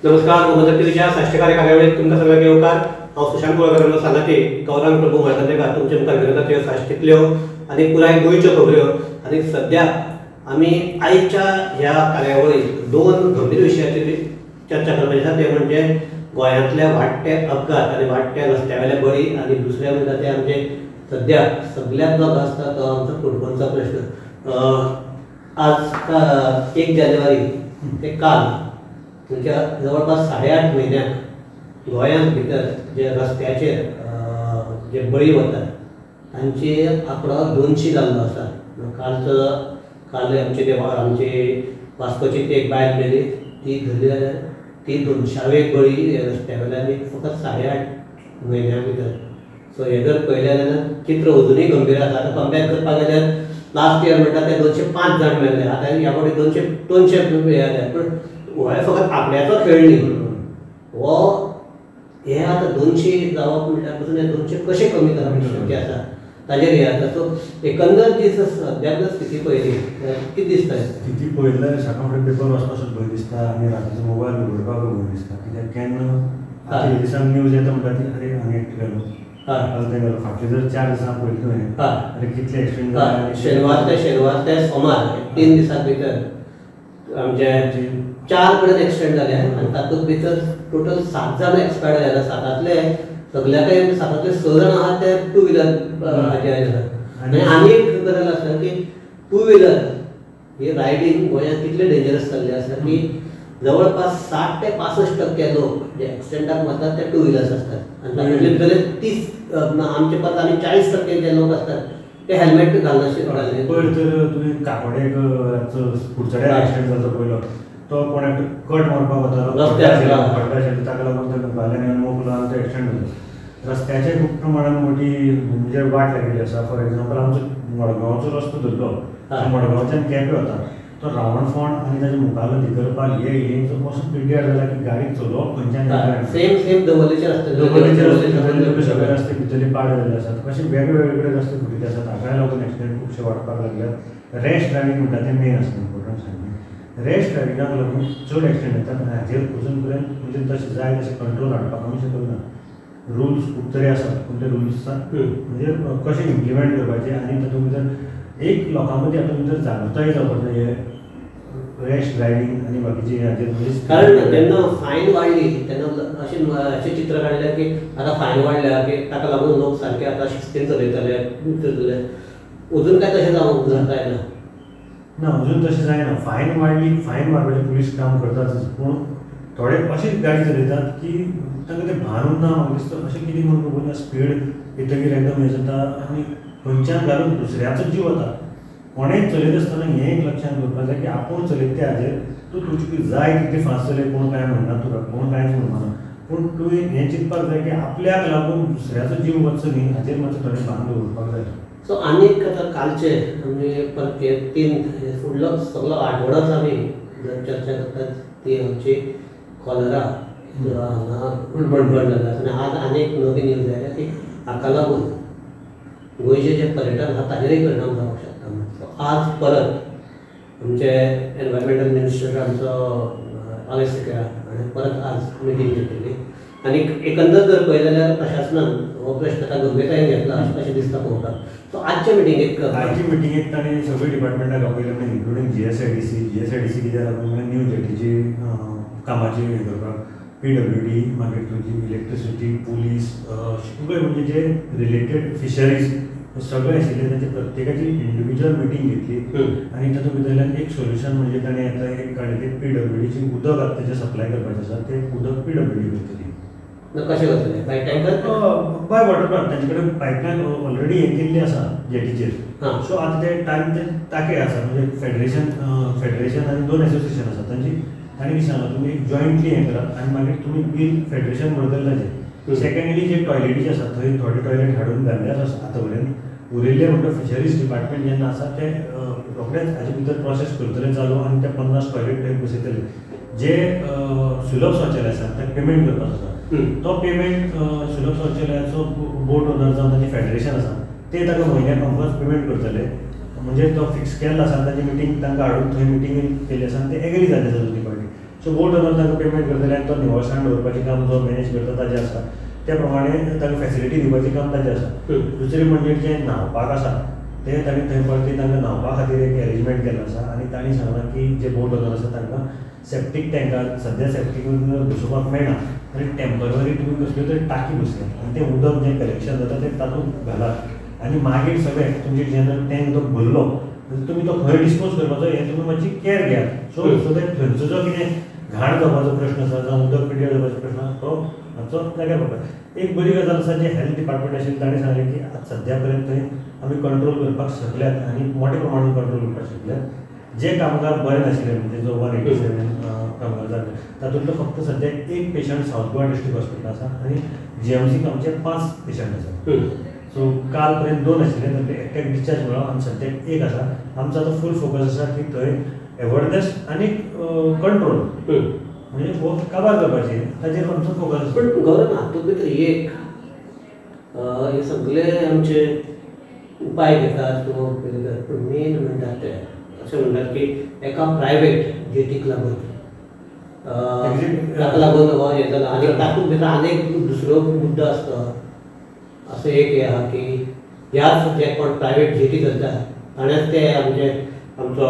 नमस्कार गोमंतक टीव्हीच्या साहित्यकार कार्यावळीत तुमकां सगळ्यांक येवकार. हांव सुशांत कुळकर्णी सांगाती गौरांग प्रभू म्हाळदंडेकार तुमचे मुखार घेवन येता त्यो साहित्यातल्यो आनी पुराय गोंयच्यो खबऱ्यो. आनी सद्याक आमी आयच्या ह्या कार्यावळीत दोन गंभीर विशयाचेर चर्चा करपाची आसा, ते म्हणजे गोंयांतल्या वाडटे अपघात आनी वाडट्या रस्त्यावेले बळी, आनी दुसरें म्हणजे ते आमचे सद्याक सगळ्यात जो आसता तो आमचो फुटबॉलचा प्रश्न. आज 1 जानेवारी ते काल म्हणजे जवळपास 8.5 म्हयन्याक गोंयांत भितर जे रस्त्याचेर जे बळी वतात तांचे आंकडो 200 जाल्लो आसा. काल आमचे वास्कोची एक बायल मेली, ती धरली जाल्यार ती 200वे बळी रस्त्या वयल्यान फकत 8.5 म्हयन्या भितर. सो हे जर पळयलें जाल्यार चित्र अजुनूय गंभीर आसा. आतां कंपेर करपाक गेल्यार लास्ट इयर म्हणटा ते 205 जाण मेल्ले, आतां ह्या फावटी 200 मेळ्ळे. पण हो फकत आपल्याचो खेळ न्ही. हे आतां 200 जावप म्हणल्यार पासून हे 200 कशें कमी करप शक्य आसा ताजेर हे आसा. सो एकंदर जी सद्याक स्थिती पळयली कितें दिसता? स्थिती पळयल्यार सकाळ फुडें पेपर वाचपाक भंय दिसता आनी रातीचो मोबायल उगडपाक भंय दिसता. कित्याक केन्ना आतां दिसान न्यूज येता म्हणटा ती अरे हांगा एकटो गेलो, ते गेलो. फाटले जर 4 दिसां पळयत न्हय अरे कितले एक्सिडेंट जाले. शेनवार ते सोमार 3 दिसां भितर आमचे 4 कडेन एक्सिडेंट जाले आनी तातूंत भितर टोटल 7 जाण एक्सपायर्ड जाले. 7तले सगळ्याकय 7तले 6 जाण आहात ते टू व्हिलर हाचेर आसात. आनी आनी एक गजाल आसा की टू व्हिलर ही रायडींग गोंयांत कितले डेंजरस जाल्ले आसा की जवळपास 60 ते 65% लोक जे एक्सिडेंटाक मरतात ते टू व्हिलर्स असतात. आनी तातूंतले भितर 30 आमचे परत आनी 40% जे लोक असतात ते हेल्मेट घालनाशिल्ले. पयर तर तुवें काकोडेक फुडचड्यार एक्सिडेंट जालो पयलो, तो कोणाक कट मारपाक वतालो रस्त्याचेर, ताका लागून तो घाल्यान मोकलो आनी तो एक्सिडेंट जालो. रस्त्याचे खूब प्रमाणान मोठी म्हणजे वाट लागिल्ली आसा. फॉर एक्झाम्पल आमचो मडगांवचो रस्तो धरलो, मडगांवच्यान केपें वता तो रावणफोंड आनी ताच्या मुखावेलो दिगरपाल हे हिलींचो असो पिड्ड्यार जाला की गाडी चलोवप खंयच्यान सेम दवल्लेचे सगळे रस्ते भितरले पाड जाल्ले आसात. कशे वेगवेगळे रस्ते फुटिल्ले आसात. ताकाय लागून एक्सिडेंट खुबशे वाडपाक लागल्यात. रॅश ड्रायव्हिंग म्हणटा तें मेन आसता, इम्पॉर्टंट सांगलें. रॅश ड्रायव्हिंगाक लागून चड एक्सिडेंट जातात. हाजेर अजून पर्यंत म्हणजे तशें जाय तशें कंट्रोल हाडपाक आमी शकना. रुल्स खूब तरी आसात, पूण ते रुल्सां म्हणजे कशें इम्प्लिमेंट करपाचे आनी तातूंत भितर एक लोकां मदीं हातूंत भितर जागृताय जावपाक जाय हे रॅश ड्रायव्हिंग आनी बाकीचे हाजेर. कारण जेन्ना फायन वाडली तेन्ना अशें चित्र काडलें की आतां फायन वाडल्या की ताका लागून लोक सारके आतां शिस्तीन चलयतले. अजून काय तशें जावंक जायना ना, अजून तशें जायना. फायन वाडली, फायन मारपाचें पुलीस काम करताच, पूण थोडे अशीच गाडी चलयतात की तांकां तें भान उरना. म्हाका दिसता अशें कितें म्हणून खबर ना, स्पीड येतकीर एकदम हें जाता आनी खंयच्यान घालून दुसऱ्याचो जीव वता. कोणेंय चलयत आसतना हें एक लक्षांत दवरपाक जाय की आपूण चलयता ते हाजेर तूं तुजी जाय तितली फास्ट चलय, कोण कांय म्हणना तुका, कोण कांयच म्हणना. पूण तुवें हें चिंतपाक जाय की आपल्याक लागून दुसऱ्याचो जीव वचचो न्ही, हाजेर मातशें थोडें भान दवरपाक जाय. सो आनीक आतां कालचे आमी परत 3 फुडलो सगळो आठवडोच आमी चर्चा करतात ती आमची कॉलरा हांगा बंद जाता. आनी आज आनीक नवी न्यूज आयल्या की हाका लागून गोंयचे जे पर्यटन आसा ताजेरय परिणाम जावंक शकता. आज परत आमचे एनवायरमेंटल मिनिस्टर आमचो आलेक्स सिक्वेरा हाणें परत आज मिटींग घेतिल्ली आनी एकंदर जर पळयलें जाल्यार प्रशासनान हो प्रश्न ताका गंभीरतायेन घेतला अशें दिसता पळोवपाक. सो आजचे मिटींगेक ताणें सगळ्या डिपार्टमेंटाक आपयलें, म्हणजे इन्क्लुडींग जीएसआयडीसी कित्याक लागून म्हणजे न्यू जेटीची कामाची हें करपाक, PWD, मागीर तुजी इलेक्ट्रिसिटी, पुलीस, सगळे म्हणजे जे रिलेटेड फिशरीज सगळे आशिल्ले तांचे प्रत्येकाची इंडिविज्युअल मिटींग घेतली. आनी तातूंत भितरल्यान एक सोल्युशन म्हणजे ताणें आतां एक काडलें की PWDची उदक आतां तेजें सप्लाय करपाचें आसा तें उदक PWD करतली. कशें करतले? By tanker by water plant. तांचे कडेन पायपलायन ऑलरेडी हें केल्ली आसा जेटीचेर. सो आतां ते टायम ते ताके आसा, म्हणजे फेडरेशन आनी 2 एसोसिएशन आसा तांची. ताणें कितें सांगलां तुमी जॉयंटली हें करात आनी मागीर तुमी बील फेडरेशन भरतलें ताजें. सेकंडली जे टॉयलेटीचे आसा थंय थोडे टॉयलेट हाडून घाल्ल्यात आसा आतां पर्यंत. उरिल्ले म्हणटा फिशरीज डिपार्टमेंट जेन्ना आसा ते रोखडेंच हाजे भितर प्रोसेस करतले चालू आनी ते 50 टॉयलेट थंय बसयतले. जे सुलभ शौचालय आसा ताका पेमेंट करपाचो आसा, तो पेमेंट सुलभ शौचालयाचो बोर्ड ओनर जावन ताचें फेडरेशन आसा ते ताका म्हयन्याक अमकोच पेमेंट करतले. म्हणजे तो फिक्स केल्लो आसा, ताची मिटींग तांकां हाडून थंय मिटींग केल्ली आसा आनी ते एग्री जाल्ले आसा दोनी पार्टी. सो बोट ओनर तांकां पेमेंट करतले आनी तो निवळसाण दवरपाचें काम जो मॅनेज करता ताजें आसा त्या प्रमाणे तांकां फॅसिलिटी दिवपाचें काम ताजें आसा. दुसरें म्हणजे जें न्हांवपाक आसा तें ताणें थंय परती तांकां न्हांवपा खातीर एक अरेंजमेंट केल्लो आसा आनी तांणी सांगलां की जे बोट ओनर आसा तांकां सेप्टीक टँकार सद्या सेप्टीक बसोवपाक मेळना आनी टेम्पररी तुमी कसल्यो तरी टाकी बसयात आनी तें उदक जें कलेक्शन जाता तें तातूंत घालात आनी मागीर सगळें तुमचे जेन्ना टँक तो भरलो तुमी तो खंय डिस्पोज करपाचो हें तुमी मातशी कॅर घेयात. सो दॅट थंयचो जो कितें घाण जावपाचो प्रश्न आसा जावं उदक पिड्ड्यार जावपाचो प्रश्न आसा तो मातसो जाग्यार पडटा. एक बरी गजाल आसा जे हेल्थ डिपार्टमेंट आशिल्लें ताणें सांगलें की आतां सद्या पर्यंत थंय आमी कंट्रोल करपाक शकल्यात आनी मोठ्या प्रमाणांत कंट्रोल करपाक शकल्यात. जे कामगार बरे नाशिल्ले म्हणजे जो 187 कामगार जाले तातूंतलो फक्त सद्या एक patient south Goa district hospital आसा आनी GMCक आमचे 5 पेशंट आसा. सो काल पर्यंत 2 आशिल्ले तातूंतले एकट्याक डिस्चार्ज मेळ्ळो आनी सद्याक 1 आसा. आमचो आतां फूल फोकस आसा की थंय अवेअरनेस आनी कंट्रोल म्हणजे हो काबार करपाचें ताजेर आमचो फोकस आसा. पण गौरव हातूंत भितर एक हे सगळे आमचे उपाय घेतात किंवा करतात पूण मेन म्हणटात ते अशें म्हणटात की एका प्रायवेट जेटीक लागून ताका लागून हो हें जाला आनी तातूंत भितर आनीक दुसरो मुद्दो आसता. असं एक हे आहा की ह्याच जे कोण प्रायवेट जेटी चलता ताणेंच ते आमचो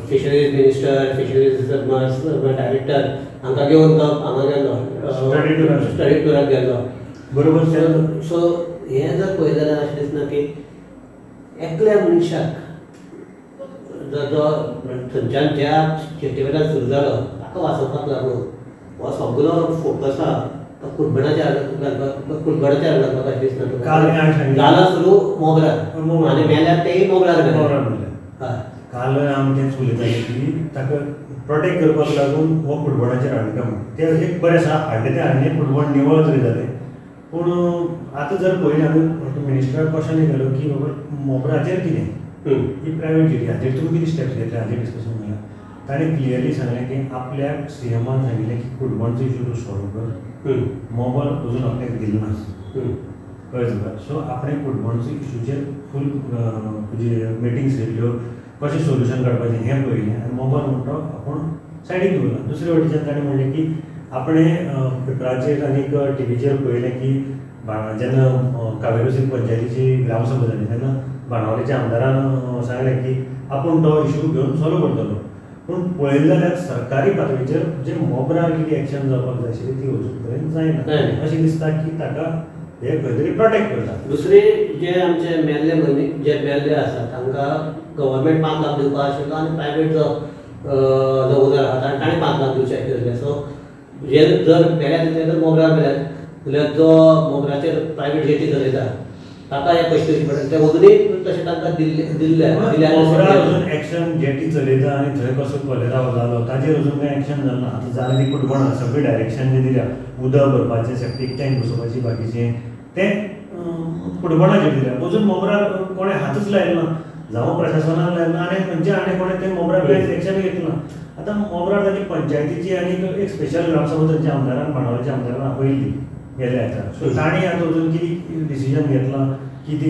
फिशरीज मिनिस्टर फिशरीज डायरेक्टर हांकां घेवन तो हांगा गेल्लो स्टडी टुराक गेल्लो बरोबर. सो हें जर पळयलें जाल्यार अशें दिसना की एकल्या मनशाक जो थंयच्यान ज्या जेटी वयल्यान सुरू जालो ताका वाचोवपाक लागून हो सगळो फोकस आहा तो कुडबणाचेर लागपाक अशें दिसना तुका. जाला सुरू मोगरार आनी मेल्यार तेय मोगरार हय. काल आमी तेंच उलयताले की ताका प्रोटेक्ट करपाक लागून हो फुटबॉलाचेर हाडटा म्हण तें एक बरें आसा हाडलें तें हाडलें फुटबॉल निवळ जरी जालें पूण आतां जर पळयलें आमी मिनिस्टराक क्वेश्चन केलो की बाबा मोगराचेर कितें ही प्रायवेट जेटी हाचेर तुमी कितें स्टेप्स घेतले हाचेर डिस्कशन केलां. ताणें क्लियरली सांगलें की आपल्याक CMान सांगिल्लें की फुटबॉलचो इशू तूं सॉल्व कर. मोबायल अजून आपल्याक दिलो ना कळ्ळें तुका. सो आपणें फुटबॉलचो इशूचेर फूल तुजे मिटिंग्स घेतल्यो कशें सोल्युशन काडपाचें हें पळयलें आनी मोबायल म्हणटा आपूण सायडीक दवरला. दुसरे वटेच्यान ताणें म्हणलें की आपणें पेपराचेर आनीक टिवीचेर पळयलें की जेन्ना कावेरी पंचायतीची ग्रामसभा जाली तेन्ना बाणावलेच्या आमदारान सांगलें की आपूण तो इशू घेवन सॉल्व करतलो. पूण पळयलें जाल्यार सरकारी पातळीचेर जे मोबरार कितें एक्शन जावपाक जाय आशिल्ली ती अजून पर्यंत जायना. अशें दिसता की ताका हे खंय तरी प्रोटेक्ट करता. दुसरे जे आमचे मेल्ले मनीस जे मेल्ले आसा तांकां गव्हर्मेंट 5 लाख दिवपाक आशिल्लो आनी प्रायवेट जो ओनर आहा ताणें 5 लाख दिवचे आशिल्ले. सो जे जर मेल्यात जर मोगरार मेल्यात जाल्यार जो मोगराचेर प्रायवेट जेटी चलयता ताका हे पयशे दिवचे पडटा. ते अजुनूय तशें तांकां अजून एक्शन जेटी चलयता आनी थंय कसो कॉलेरा जालो ताजेर अजून कांय एक्शन जालें ना. आतां जालें ती फुटबॉल सगळी डायरेक्शन जें दिल्या उदक भरपाचें सेप्टीक टँक बसोवपाची बाकीचें तें फुटबॉलाचेर दिल्या. अजून मोगरार कोणें हातूच लायलो ना जावं प्रशासनान लायलो ना आनी खंयचे आनी कोणें तें मोगरार कांयच एक्शन घेतलें ना. आतां मोगरार ताची पंचायतीची आनी एक स्पेशल ग्रामसभा तांच्या आमदारान बाणावलेच्या आमदारान आपयल्ली गेल्या हाका. सो ताणें आतां अजून कितें डिसिजन घेतलां की ती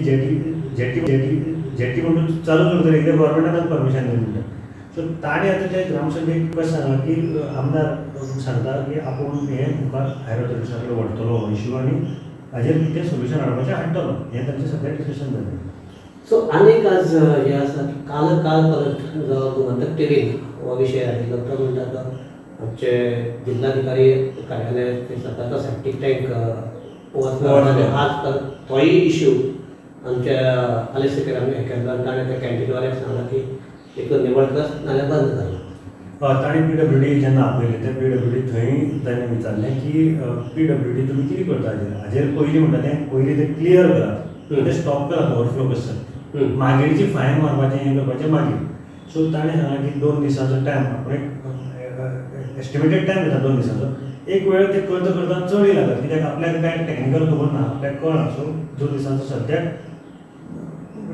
जेटी म्हणून चालू करतली कित्याक गव्हर्मेंटान परमिशन दिलें म्हणटा. सो ताणें आतां ते ग्रामसभेक कशें सांगलां की आमदार सांगता की आपूण हें मुखार हायर ऑथॉरिटीसा कडेन व्हरतलो हो इशू आनी हाजेर कितें सोल्युशन हाडपाचें हाडटलो हें तांचें सगळें डिस्कशन जालें. सो आनीक आज हे आसा की काल परत जो गोमंतक टिवीन हो विशय आयिल्लो तो म्हणटा तो आमचे जिल्हाधिकारी कार्यालय स्वताचो सेप्टीक टँक आज तोय इशू आमच्या आले सेक्रेटरी आमी हें केल्लो आनी ताणें त्या कॅन्टीनवाल्याक सांगलां की एक निवळ दिवस नाल्यार बंद जालो. ताणें PWD जेन्ना आपयलें तें PWD थंय ताणें विचारलें की PWD तुमी कितें करता हाजेर पयलीं म्हणटा तें पयलीं तें क्लियर करात तें स्टॉप करात ओवरफ्लो कशें मागीरची फायन मारपाचें हें करपाचें मागीर. सो ताणें सांगलें की 2 दिसांचो टायम आपणें एस्टिमेटेड टायम घेता 2 दिसांचो. एक वेळ ते करता करता चडय लागत कित्याक आपल्याक कांय टॅक्निकल खबर ना आपल्याक कळना. सो 2 दिसांचो सद्याक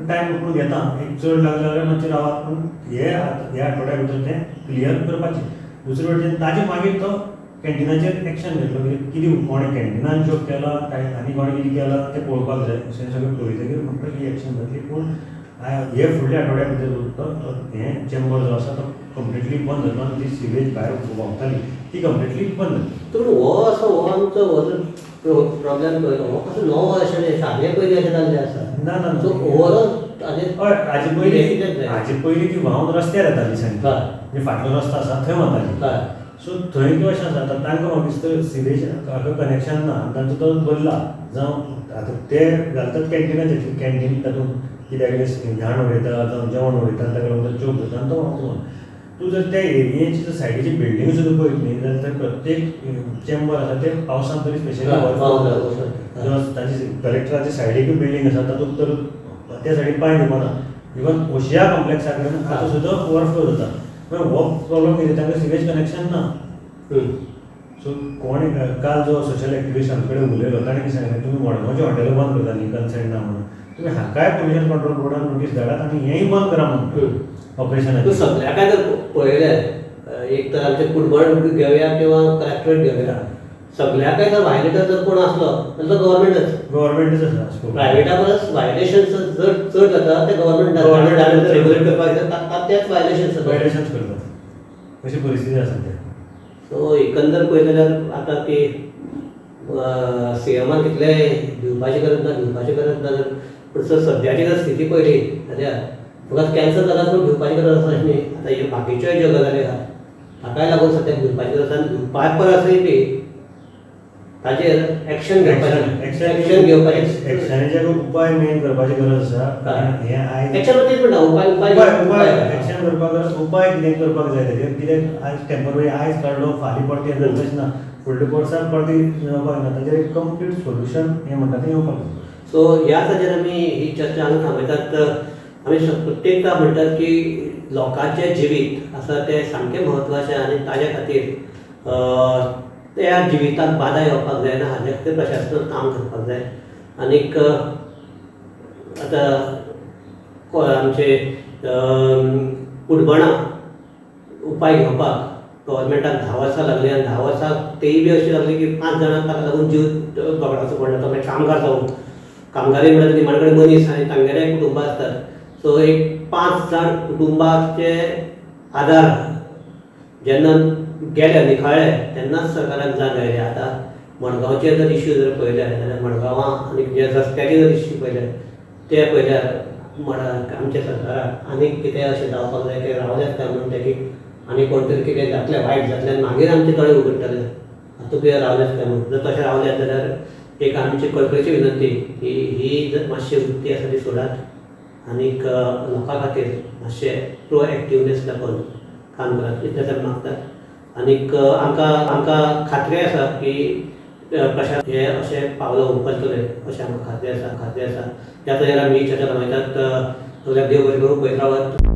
टायम आपूण घेता एक चड लागले जाल्यार मातशें रावात पूण हे आठवड्या भितर तें क्लियर करपाचें. दुसरे वटेन ताजे मागीर तो कॅन्टिनाचेर एक्शन घेतलो कितें कोणें कॅन्टिनान जॉब केला काय आनी कोणें कितें केलां तें पळोवपाक जाय अशें सगळें पळयतकीर म्हाका ही एक्शन जातली. पूण हे फुडल्या आठवड्या भितर हे चेंबर जो आसा तो कंप्लिटली बंद जातो आनी ती सिवेज भायर व्हांवताली ती कंप्लिटली बंद पूण हो आमचो हो जो प्रॉब्लेम पळयलो हो कसो नवो अशें शाळे पयलीं अशें जाल्लें आसा ना ना सो ओवरऑल हाजे पयलीं ती व्हांवन रस्त्यार येताली सारकी हय म्हणजे फाटलो रस्तो आसा थंय वताली हय सो थंय कशें आसा तांकां म्हाका दिसता सिवेज हाका कनेक्शन ना आनी तांचो तो बदला जावं आतां ते घालतात कॅन्टिनाचेर कॅन्टीन तातूंत कित्याक घाण उडयता जावं जेवण उडयता ताका लागून चोक जाता आनी तो व्हांवता तूं जर त्या एरियेची जर सायडीची बिल्डींग सुद्दां पळयत न्ही जाल्यार थंय प्रत्येक चेंबर आसा ते पावसान तरी स्पेशली ताची कलेक्टराच्या सायडीक बिल्डींग आसा तातूंत तर त्या सायडीक पांय दिवना इवन ओशिया कॉम्प्लेक्सा कडेन तातूंत सुद्दां ओवरफ्लो जाता मागीर हो प्रॉब्लम कितें तांकां सिवेज कनेक्शन ना सो कोण काल जो सोशल एक्टिविस्ट आमचे कडेन उलयलो ताणें कितें सांगलें तुमी मडगांवची हॉटेलां बंद करताली कन्सेंट ना म्हणून तुमी हाकाय पोल्युशन कंट्रोल बोर्डान नोटीस धाडात आनी हेंय बंद करा म्हणून ऑपरेशन तूं सगळ्या जर पळयलें एक तर आमचे कुडबड घेवया किंवा कलेक्टरेट घेवया सगळ्याक जर वायलेटर जर कोण आसलो जाल्यार तो गव्हर्मेंटच आसा प्रायवेटा परस वायलेशन्स जर चड जाता ते गव्हर्मेंट रेग्युलेट करपाक जाता तेच वायलेशन्स करतात अशी परिस्थिती आसा ते सो एकंदर पळयलें जाल्यार आतां ती सीएमान कितले दिवपाची गरज ना पूण सद्याची जर स्थिती पळयली जाल्यार फकत कॅन्सर जाता पूण दिवपाची गरज आसा अशें न्ही आतां ह्यो बाकीच्योय ज्यो गजाली आसा ताकाय लागून सद्याक दिवपाची गरज आसा दिवपाक परसय बी ताचेर एक्शन घेवपाचें एक्शनाचे उपाय मेन करपाची गरज आसा हें आयज एक्शन तेच म्हणटा उपाय एक्शन करपाक उपाय कितें करपाक जाय तेजेर कित्याक आयज टेम्पररी आयज काडलो फाल्यां परती तशें ना फुडल्या वर्साक परती येवपाक ना ताचेर एक कंप्लीट सोल्युशन हें म्हणटा तें येवपाक जाय सो ह्या हाचेर आमी ही चर्चा हांगा थांबयतात आमी प्रत्येकदां म्हणटात की लोकांचें जिवीत आसा तें सामकें म्हत्वाचें आनी ताजे खातीर त्या जिविताक बाधा येवपाक जायना हाजे खातीर प्रशासनान काम करपाक जाय आनीक आतां आमचे कुडबणां उपाय घेवपाक गव्हर्मेंटाक 10 वर्सां लागली आनी 10 वर्सां तेय बी अशी लागली की 5 जाणांक ताका लागून जीव भोगडाचो पडला तो मागीर कामगार जावं कामगारी म्हणल्यार निमाणे कडेन मनीस आनी तांगेलेय कुटुंबां आसतात सो एक 5 जाण कुटुंबाचे आदार जेन्ना गेले निखाळ्ळे तेन्नाच सरकाराक जाग आयली आतां मडगांवचे जर इश्यू जर पळयले जाल्यार मडगांवां आनी जे रस्त्याचे जर इश्यू पळयले ते पळयल्यार आमच्या सरकाराक आनीक कितें अशें जावपाक जाय की रावल्यात काय म्हणून तेकी आनी कोण तरी कितें जातलें वायट जातलें मागीर आमचे दोळे उगडटले हातूंत कितें रावल्यात काय म्हणून जर तशें रावल्यात जाल्यार एक आमची कळकळीची विनंती की ही जर मातशी वृत्ती आसा ती सोडात आनीक लोकां खातीर मातशें प्रोएक्टिवनेस दाखोवन काम करात इतलें मागतात आनीक आमकां खात्री आसा की प्रशासन हे अशें पावलां उखलतले अशें आमकां खात्री आसा ह्या ताचेर आमी चर्चा थांबयतात सगळ्याक देव बरें करूं पळयत रावात.